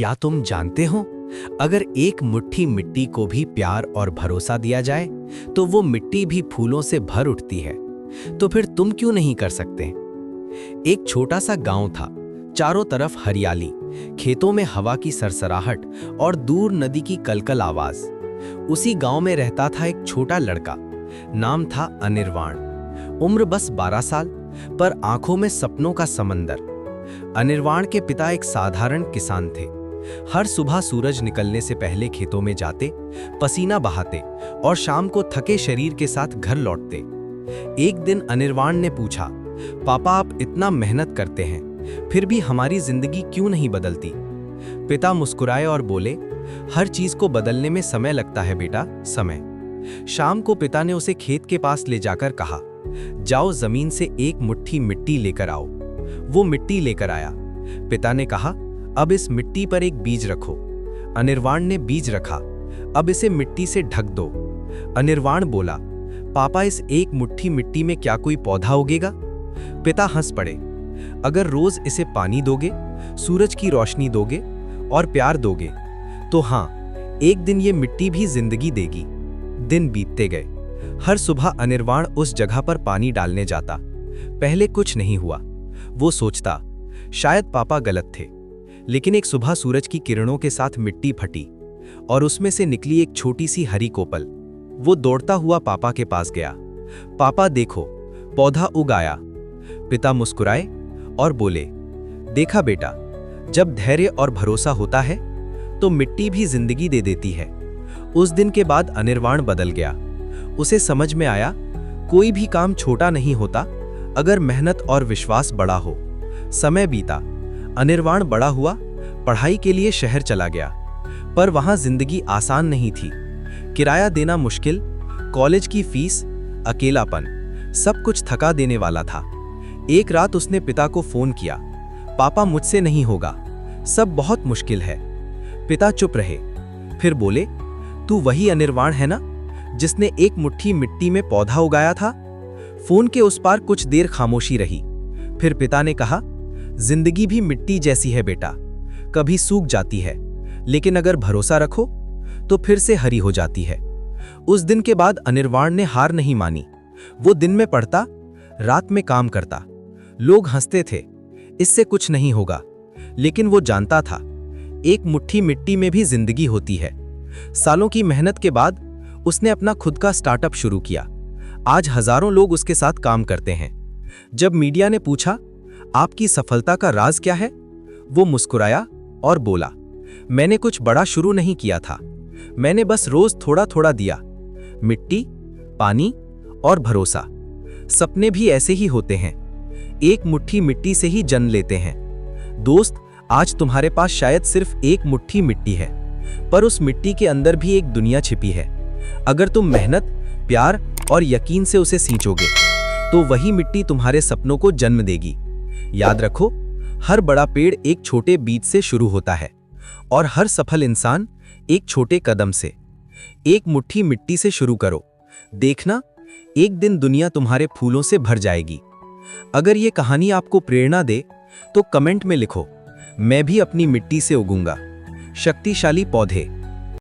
क्या तुम जानते हो, अगर एक मुट्ठी मिट्टी को भी प्यार और भरोसा दिया जाए तो वो मिट्टी भी फूलों से भर उठती है। तो फिर तुम क्यों नहीं कर सकते? एक छोटा सा गांव था, चारों तरफ हरियाली, खेतों में हवा की सरसराहट और दूर नदी की कलकल आवाज। उसी गांव में रहता था एक छोटा लड़का, नाम था अनिर्वाण। उम्र बस 12 साल, पर आंखों में सपनों का समंदर। अनिर्वाण के पिता एक साधारण किसान थे। हर सुबह सूरज निकलने से पहले खेतों में जाते, पसीना बहाते और शाम को थके शरीर के साथ घर लौटते। एक दिन अनिर्वाण ने पूछा, पापा आप इतना मेहनत करते हैं, फिर भी हमारी जिंदगी क्यों नहीं बदलती? पिता मुस्कुराए और बोले, हर चीज को बदलने में समय लगता है बेटा, समय। शाम को पिता ने उसे खेत के पास ले जाकर कहा, जाओ जमीन से एक मुट्ठी मिट्टी लेकर आओ। वो मिट्टी लेकर आया। पिता ने कहा, अब इस मिट्टी पर एक बीज रखो। अनिर्वाण ने बीज रखा। अब इसे मिट्टी से ढक दो। अनिर्वाण बोला, पापा इस एक मुट्ठी मिट्टी में क्या कोई पौधा उगेगा? पिता हंस पड़े, अगर रोज इसे पानी दोगे, सूरज की रोशनी दोगे और प्यार दोगे तो हाँ, एक दिन ये मिट्टी भी जिंदगी देगी। दिन बीतते गए। हर सुबह अनिर्वाण उस जगह पर पानी डालने जाता। पहले कुछ नहीं हुआ। वो सोचता, शायद पापा गलत थे। लेकिन एक सुबह सूरज की किरणों के साथ मिट्टी फटी और उसमें से निकली एक छोटी सी हरी कोपल। वो दौड़ता हुआ पापा के पास गया। पापा देखो, पौधा उग आया। पिता मुस्कुराए और बोले, देखा बेटा, जब धैर्य और भरोसा होता है तो मिट्टी भी जिंदगी दे देती है। उस दिन के बाद अनिर्वाण बदल गया। उसे समझ में आया, कोई भी काम छोटा नहीं होता अगर मेहनत और विश्वास बड़ा हो। समय बीता। अनिर्वाण बड़ा हुआ, पढ़ाई के लिए शहर चला गया, पर वहां जिंदगी आसान नहीं थी। किराया देना मुश्किल, कॉलेज की फीस, अकेलापन, सब कुछ थका देने वाला था। एक रात उसने पिता को फोन किया, पापा मुझसे नहीं होगा, सब बहुत मुश्किल है। पिता चुप रहे, फिर बोले, तू वही अनिर्वाण है ना, जिसने एक मुट्ठी मिट्टी में पौधा उगाया था? फोन के उस पार कुछ देर खामोशी रही। फिर पिता ने कहा, जिंदगी भी मिट्टी जैसी है बेटा, कभी सूख जाती है, लेकिन अगर भरोसा रखो तो फिर से हरी हो जाती है। उस दिन के बाद अनिर्वाण ने हार नहीं मानी। वो दिन में पढ़ता, रात में काम करता। लोग हंसते थे, इससे कुछ नहीं होगा, लेकिन वो जानता था, एक मुट्ठी मिट्टी में भी जिंदगी होती है। सालों की मेहनत के बाद उसने अपना खुद का स्टार्टअप शुरू किया। आज हजारों लोग उसके साथ काम करते हैं। जब मीडिया ने पूछा, आपकी सफलता का राज क्या है, वो मुस्कुराया और बोला, मैंने कुछ बड़ा शुरू नहीं किया था, मैंने बस रोज थोड़ा थोड़ा दिया। मिट्टी, पानी और भरोसा। सपने भी ऐसे ही होते हैं, एक मुट्ठी मिट्टी से ही जन्म लेते हैं। दोस्त, आज तुम्हारे पास शायद सिर्फ एक मुट्ठी मिट्टी है, पर उस मिट्टी के अंदर भी एक दुनिया छिपी है। अगर तुम मेहनत, प्यार और यकीन से उसे सींचोगे तो वही मिट्टी तुम्हारे सपनों को जन्म देगी। याद रखो, हर बड़ा पेड़ एक छोटे बीज से शुरू होता है और हर सफल इंसान एक छोटे कदम से। एक मुट्ठी मिट्टी से शुरू करो, देखना एक दिन दुनिया तुम्हारे फूलों से भर जाएगी। अगर ये कहानी आपको प्रेरणा दे तो कमेंट में लिखो, मैं भी अपनी मिट्टी से उगूंगा। शक्तिशाली पौधे।